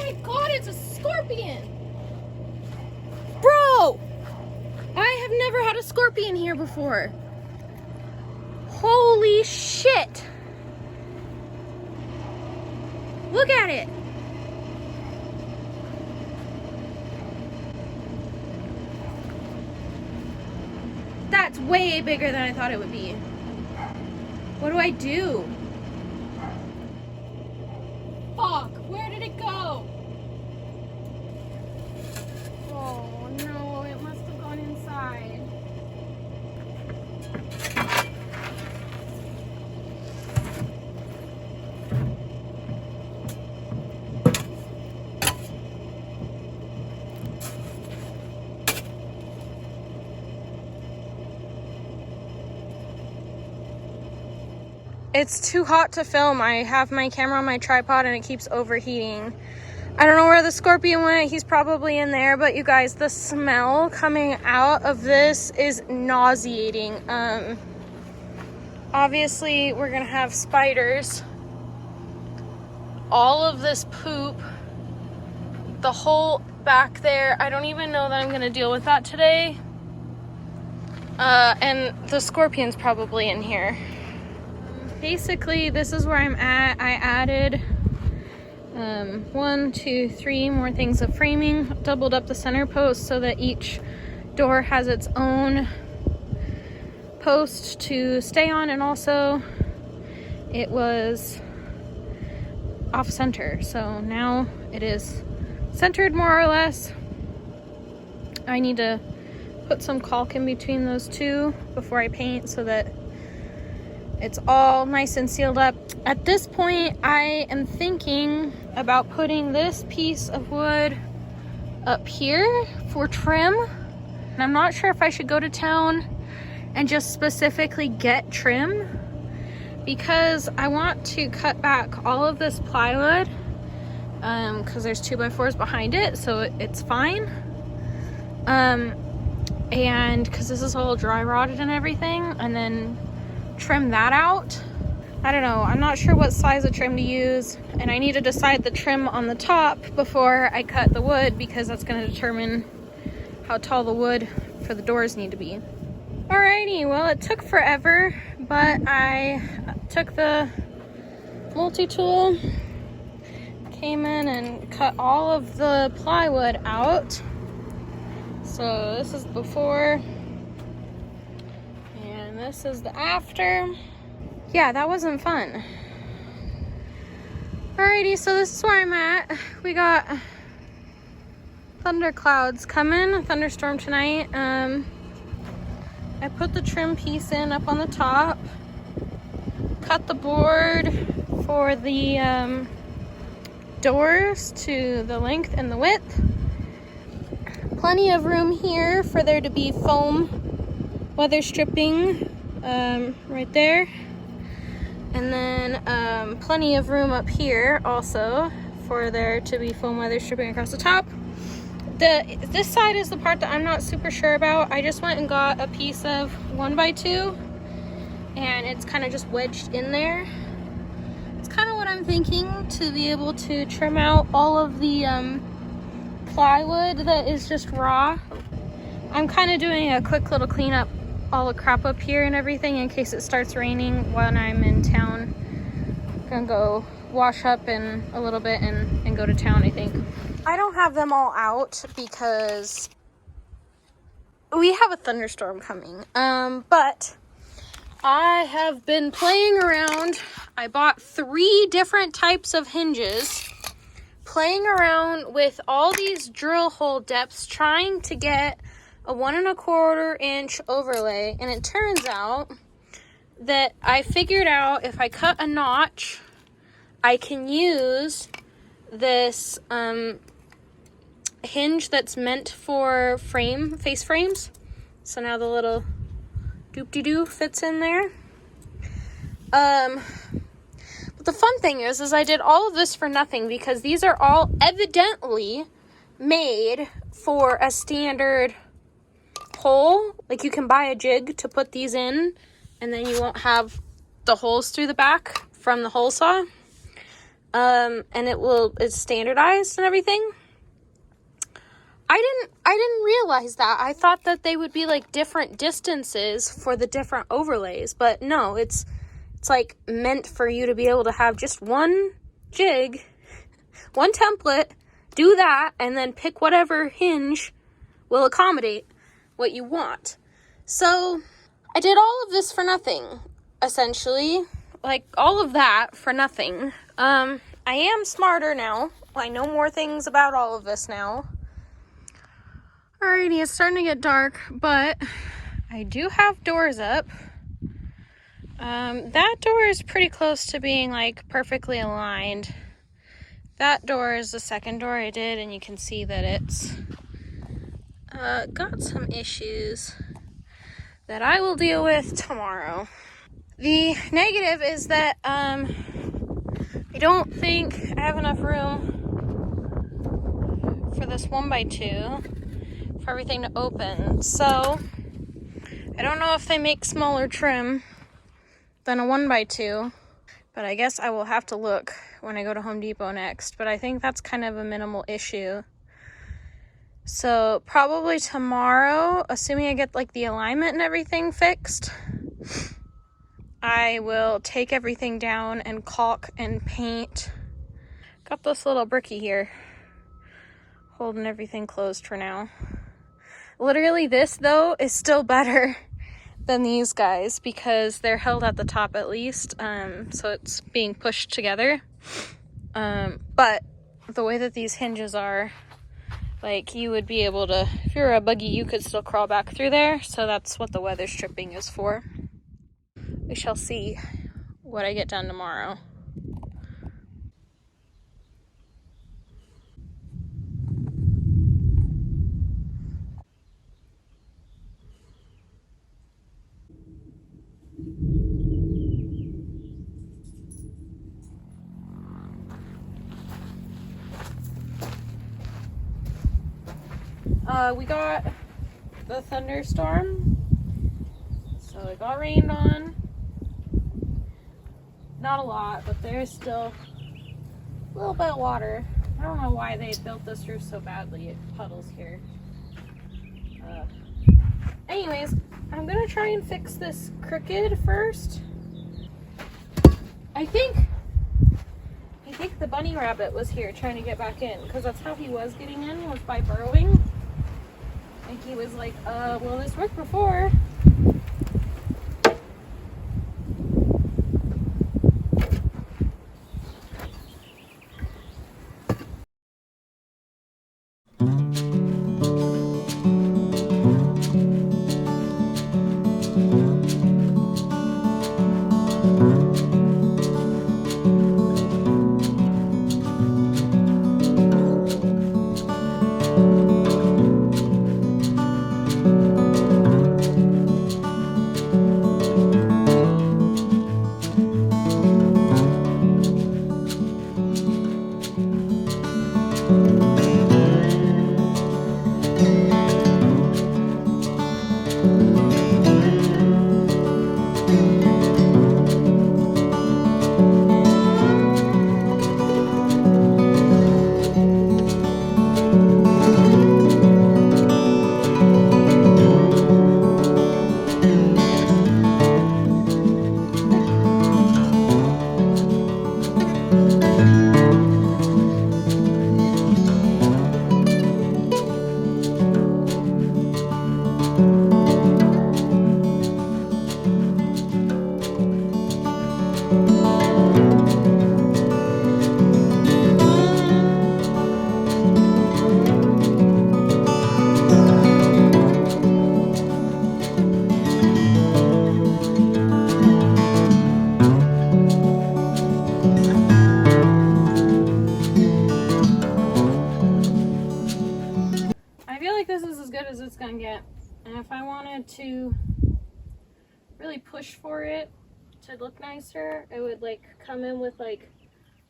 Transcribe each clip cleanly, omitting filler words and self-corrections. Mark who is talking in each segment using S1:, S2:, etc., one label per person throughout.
S1: my god, it's a scorpion! Bro! I have never had a scorpion here before. Holy shit! Look at it! That's way bigger than I thought it would be. What do I do? Fuck, where did it go? Oh no, it must have gone inside. It's too hot to film. I have my camera on my tripod and it keeps overheating. I don't know where the scorpion went. He's probably in there, but you guys, the smell coming out of this is nauseating. Obviously we're gonna have spiders. All of this poop, the whole back there, I don't even know that I'm gonna deal with that today. And the scorpion's probably in here. Basically, this is where I'm at. I added 1, 2, 3 more things of framing, doubled up the center post so that each door has its own post to stay on, and also it was off center, so now it is centered more or less. I need to put some caulk in between those two before I paint so that it's all nice and sealed up. At this point, I am thinking about putting this piece of wood up here for trim. And I'm not sure if I should go to town and just specifically get trim, because I want to cut back all of this plywood because there's 2x4s behind it, so it's fine. And because this is all dry rotted and everything, and then trim that out. I don't know, I'm not sure what size of trim to use, and I need to decide the trim on the top before I cut the wood, because that's going to determine how tall the wood for the doors need to be. Alrighty, well, it took forever, but I took the multi-tool, came in and cut all of the plywood out. So this is before, and this is the after. Yeah, that wasn't fun. Alrighty, so this is where I'm at. We got thunderclouds coming, a thunderstorm tonight. I put the trim piece in up on the top, cut the board for the doors to the length and the width. Plenty of room here for there to be foam weather stripping right there. And then plenty of room up here also for there to be foam weather stripping across the top. This side is the part that I'm not super sure about. I just went and got a piece of 1x2 and it's kind of just wedged in there. It's kind of what I'm thinking, to be able to trim out all of the plywood that is just raw. I'm kind of doing a quick little cleanup, all the crap up here and everything, in case it starts raining when I'm in town. Gonna go wash up in a little bit and go to town, I think. I don't have them all out because we have a thunderstorm coming. But I have been playing around. I bought 3 different types of hinges, playing around with all these drill hole depths, trying to get a 1 1/4 inch overlay. And it turns out that I figured out if I cut a notch, I can use this hinge that's meant for face frames. So now the little doop-de-doo fits in there. But the fun thing is I did all of this for nothing, because these are all evidently made for a standard hole. Like, you can buy a jig to put these in, and then you won't have the holes through the back from the hole saw. and it's standardized and everything. I didn't realize that. I thought that they would be like different distances for the different overlays, but no, it's like meant for you to be able to have just one jig, one template, do that, and then pick whatever hinge will accommodate what you want. So I did all of this for nothing, essentially. Like, all of that for nothing. I am smarter now. I know more things about all of this now. Alrighty, it's starting to get dark, but I do have doors up. That door is pretty close to being, like, perfectly aligned. That door is the second door I did, and you can see that it's got some issues that I will deal with tomorrow. The negative is that I don't think I have enough room for this 1x2 for everything to open. So I don't know if they make smaller trim than a 1x2, but I guess I will have to look when I go to Home Depot next. But I think that's kind of a minimal issue. So probably tomorrow, assuming I get like the alignment and everything fixed, I will take everything down and caulk and paint. Got this little bricky here holding everything closed for now. Literally, this though is still better than these guys because they're held at the top at least, so it's being pushed together. But the way that these hinges are, like, you would be able to, if you're a buggy, you could still crawl back through there. So that's what the weather stripping is for. We shall see what I get done tomorrow. We got the thunderstorm, so it got rained on. Not a lot, but there's still a little bit of water. I don't know why they built this roof so badly. It puddles here. Anyways, I'm gonna try and fix this crooked first. I think the bunny rabbit was here trying to get back in, because that's how he was getting in, was by burrowing. And he was like, well, this worked before. And if I wanted to really push for it to look nicer, I would like come in with like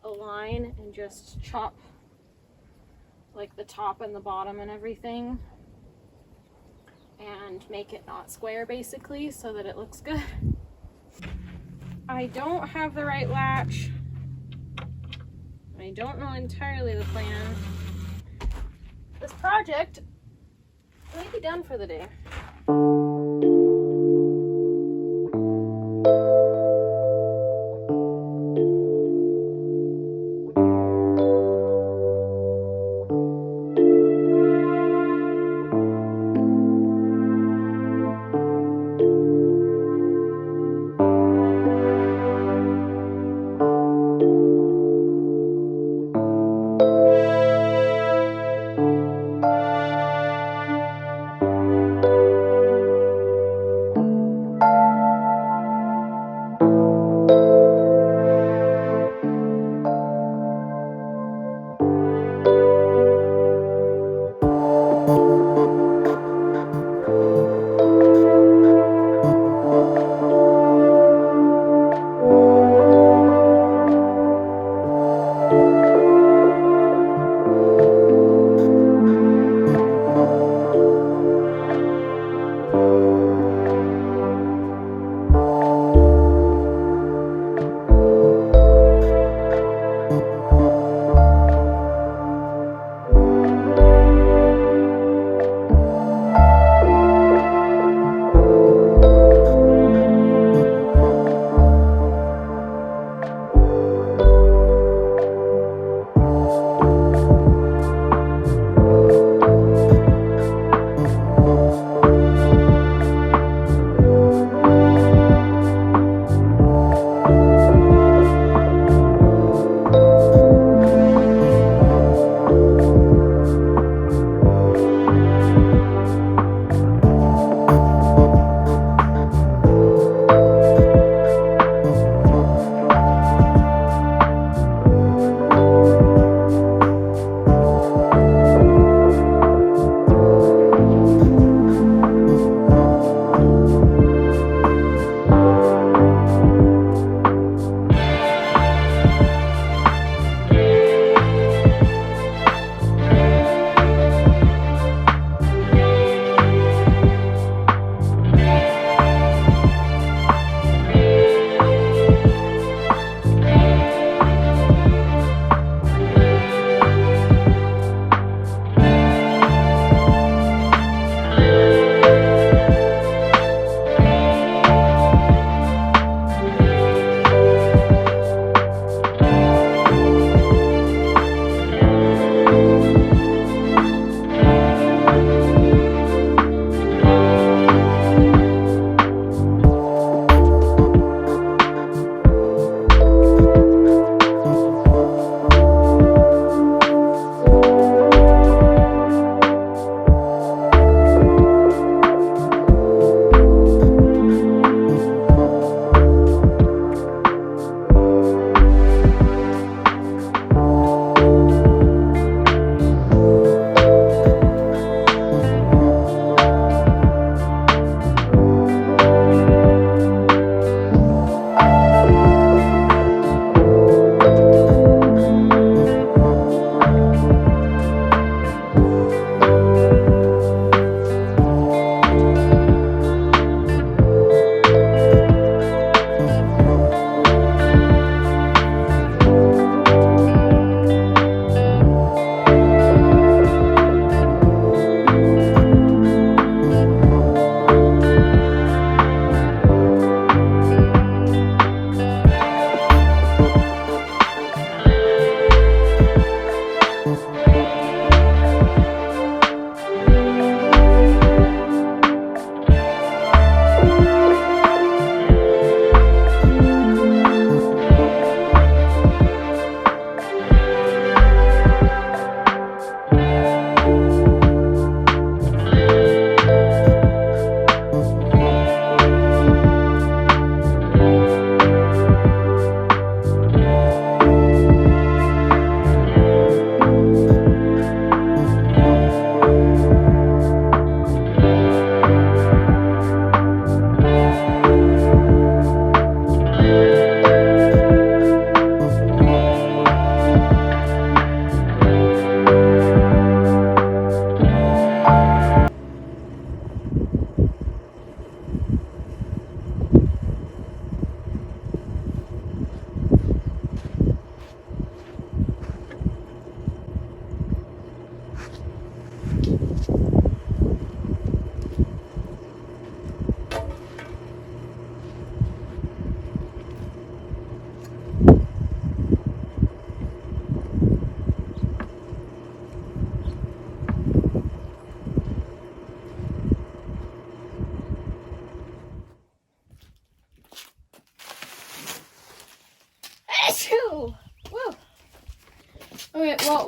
S1: a line and just chop like the top and the bottom and everything and make it not square basically so that it looks good. I don't have the right latch I don't know entirely the plan. This project may be done for the day.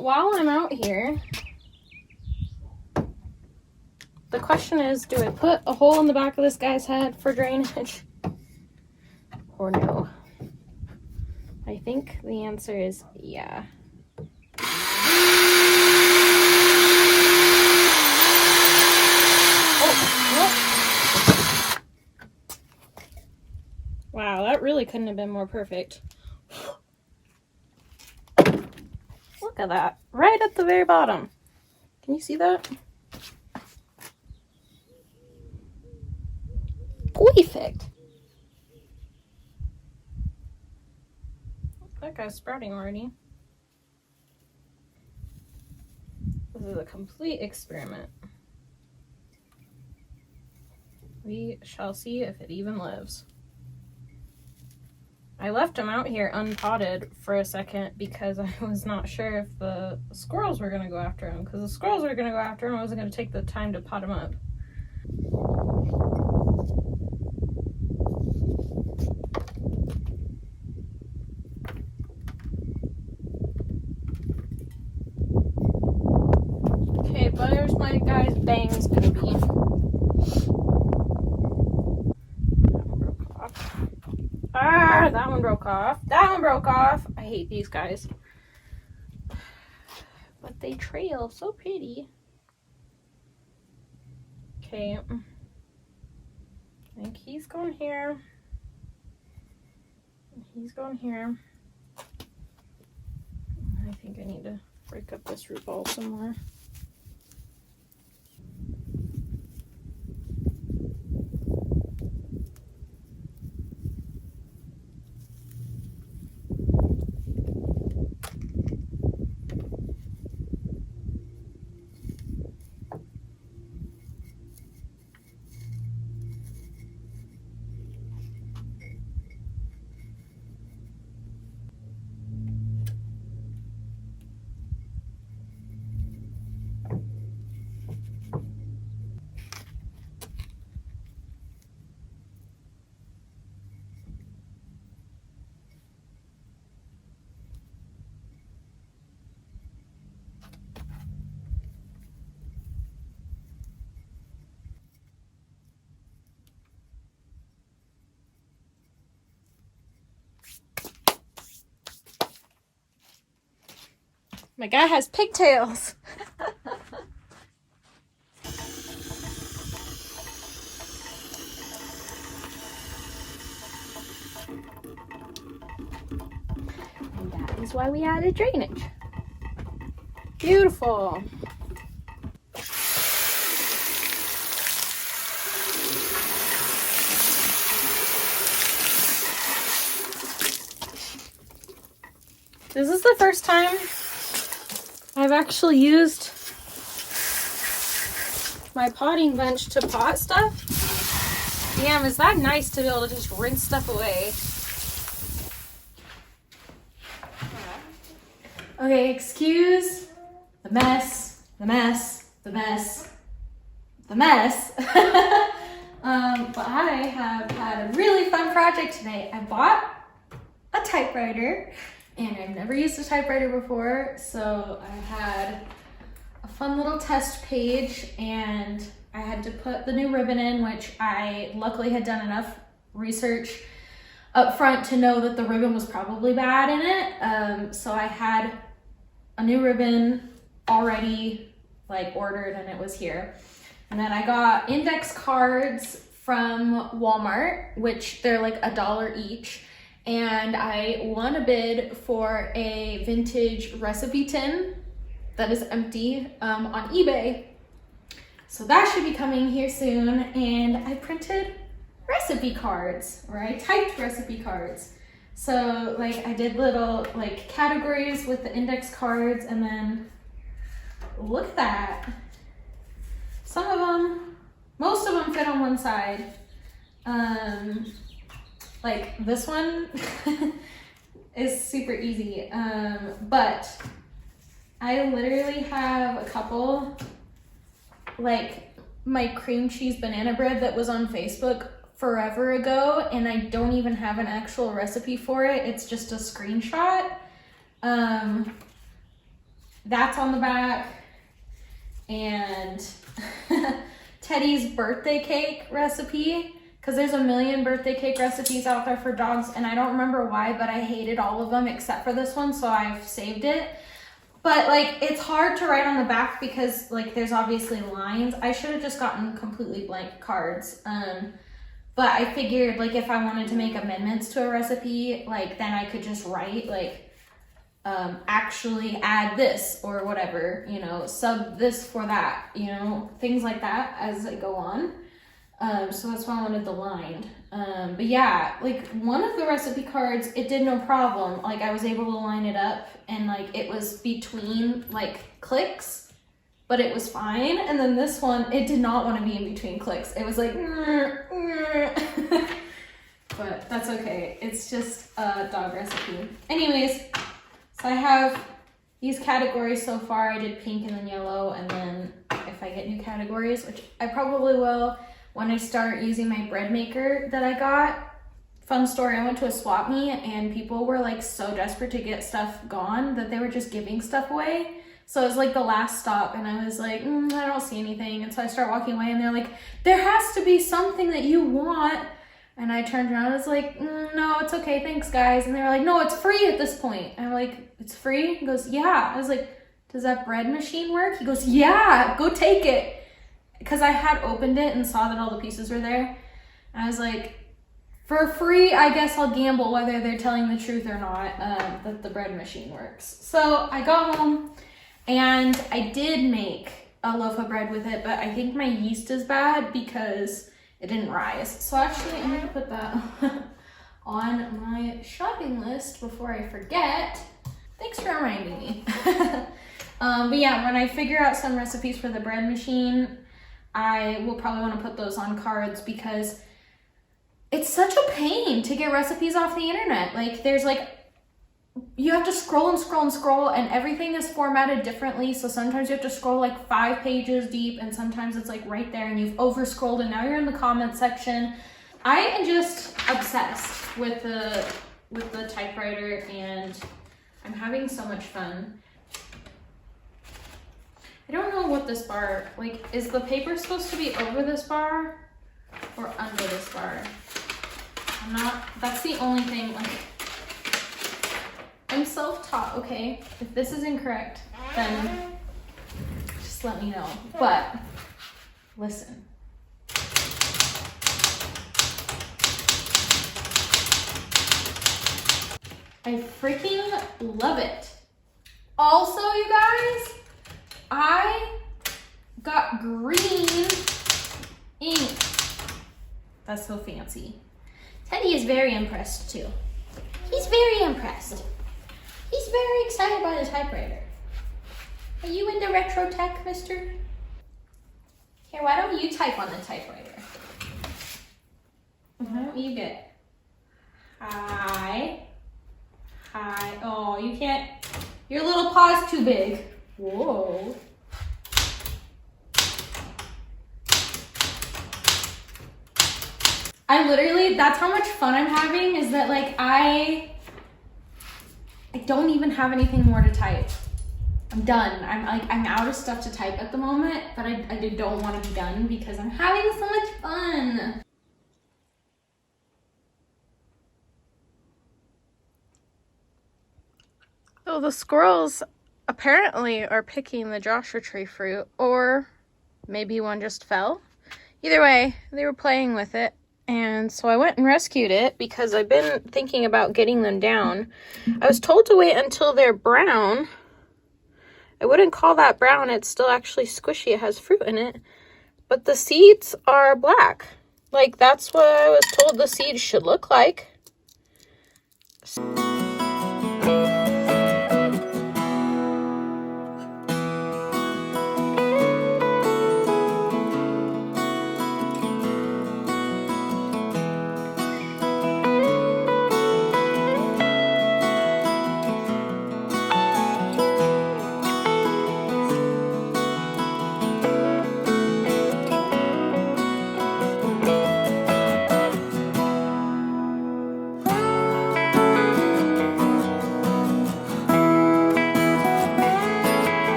S1: But while I'm out here, the question is, do I put a hole in the back of this guy's head for drainage or no? I think the answer is yeah. Oh, wow, that really couldn't have been more perfect. Look at that, right at the very bottom. Can you see that? Perfect. That guy's sprouting already. This is a complete experiment. We shall see if it even lives. I left him out here unpotted for a second because I was not sure if the squirrels were going to go after him. Because the squirrels were going to go after him, I wasn't going to take the time to pot him up. Okay, but there's my guy's bangs going to be. That one broke off. That one broke off. I hate these guys. But they trail so pretty. Okay. I think he's going here. He's going here. I think I need to break up this root ball some more. My guy has pigtails. And that is why we added drainage. Beautiful. This is the first time I've actually used my potting bench to pot stuff. Damn, is that nice to be able to just rinse stuff away. Okay, excuse the mess, the mess, the mess, the mess. But I have had a really fun project today. I bought a typewriter. And I've never used a typewriter before, so I had a fun little test page, and I had to put the new ribbon in, which I luckily had done enough research up front to know that the ribbon was probably bad in it. So I had a new ribbon already ordered, and it was here. And then I got index cards from Walmart, which they're like $1 each. And I won a bid for a vintage recipe tin that is empty on eBay. So that should be coming here soon. And I printed recipe cards, or I typed recipe cards. So I did little categories with the index cards, and then look at that. Some of them, most of them fit on one side. Like this one is super easy, but I literally have a couple, my cream cheese banana bread that was on Facebook forever ago, and I don't even have an actual recipe for it. It's just a screenshot. that's on the back. And Teddy's birthday cake recipe, because there's a million birthday cake recipes out there for dogs, and I don't remember why, but I hated all of them except for this one, so I've saved it. But like, it's hard to write on the back because like there's obviously lines. I should have just gotten completely blank cards. But I figured like if I wanted to make amendments to a recipe, like then I could just write like, actually add this or whatever, you know, sub this for that, you know, things like that as I go on. So that's why I wanted the lined. But yeah, like one of the recipe cards, it did no problem. Like I was able to line it up and like it was between like clicks, but it was fine. And then this one, it did not want to be in between clicks. It was like, but that's okay. It's just a dog recipe. Anyways, so I have these categories so far. I did pink and then yellow, and then if I get new categories, which I probably will when I start using my bread maker that I got. Fun story, I went to a swap meet and people were like so desperate to get stuff gone that they were just giving stuff away. So it was like the last stop and I was like, I don't see anything. And so I start walking away and they're like, there has to be something that you want. And I turned around and was like, no, it's okay, thanks guys. And they were like, no, it's free at this point. And I'm like, it's free? He goes, yeah. I was like, does that bread machine work? He goes, yeah, go take it. Because I had opened it and saw that all the pieces were there. And I was like, for free, I guess I'll gamble whether they're telling the truth or not, that the bread machine works. So I got home and I did make a loaf of bread with it, but I think my yeast is bad because it didn't rise. So actually I'm gonna put that on my shopping list before I forget. Thanks for reminding me. But yeah, when I figure out some recipes for the bread machine, I will probably want to put those on cards because it's such a pain to get recipes off the internet. Like there's like, you have to scroll and scroll and scroll and everything is formatted differently. So sometimes you have to scroll like 5 pages deep and sometimes it's like right there and you've over scrolled and now you're in the comment section. I am just obsessed with the typewriter and I'm having so much fun. I don't know what this bar, like, is the paper supposed to be over this bar or under this bar? I'm not, that's the only thing, like, I'm self-taught, okay? If this is incorrect, then just let me know. But, listen. I freaking love it. Also, you guys, I got green ink. That's so fancy. Teddy is very impressed too. He's very impressed. He's very excited by the typewriter. Are you into retro tech, mister? Here, why don't you type on the typewriter? Why don't you get hi? Hi. Oh, you can't. Your little paw's too big. Whoa. I literally, that's how much fun I'm having, is that like I don't even have anything more to type. I'm done. I'm out of stuff to type at the moment, but I don't want to be done because I'm having so much fun. So the squirrels apparently are picking the Joshua Tree fruit, or maybe one just fell. Either way, they were playing with it. And so I went and rescued it because I've been thinking about getting them down. I was told to wait until they're brown. I wouldn't call that brown. It's still actually squishy. It has fruit in it. But the seeds are black. Like, that's what I was told the seeds should look like.